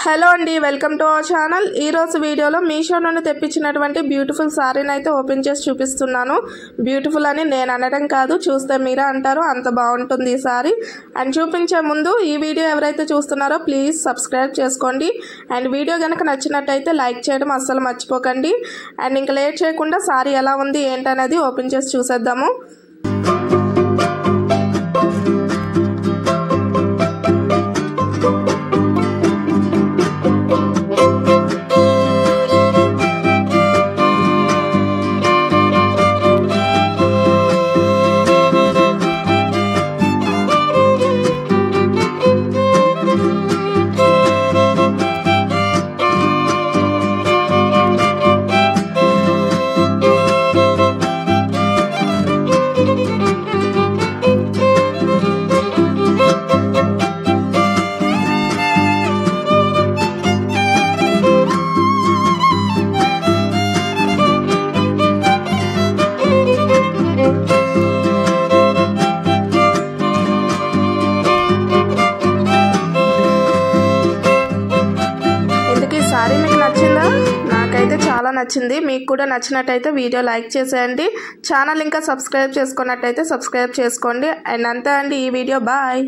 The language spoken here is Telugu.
హలో అండి, వెల్కమ్ టు అవర్ ఛానల్. ఈరోజు వీడియోలో మీషో నుండి తెప్పించినటువంటి బ్యూటిఫుల్ సారీని అయితే ఓపెన్ చేసి చూపిస్తున్నాను. బ్యూటిఫుల్ అని నేను అనడం కాదు, చూస్తే మీరే అంటారు, అంత బాగుంటుంది ఈ సారీ. అండ్ చూపించే ముందు ఈ వీడియో ఎవరైతే చూస్తున్నారో ప్లీజ్ సబ్స్క్రైబ్ చేసుకోండి. అండ్ వీడియో కనుక నచ్చినట్టయితే లైక్ చేయడం అస్సలు మర్చిపోకండి. అండ్ ఇంకా లేట్ చేయకుండా సారీ ఎలా ఉంది ఏంటనేది ఓపెన్ చేసి చూసేద్దాము. సారీ మీకు నచ్చిందా? నాకైతే చాలా నచ్చింది. మీకు కూడా నచ్చినట్టయితే వీడియో లైక్ చేసేయండి. ఛానల్ ఇంకా సబ్స్క్రైబ్ చేసుకున్నట్టయితే సబ్స్క్రైబ్ చేసుకోండి. అండ్ అంతే అండి ఈ వీడియో. బాయ్.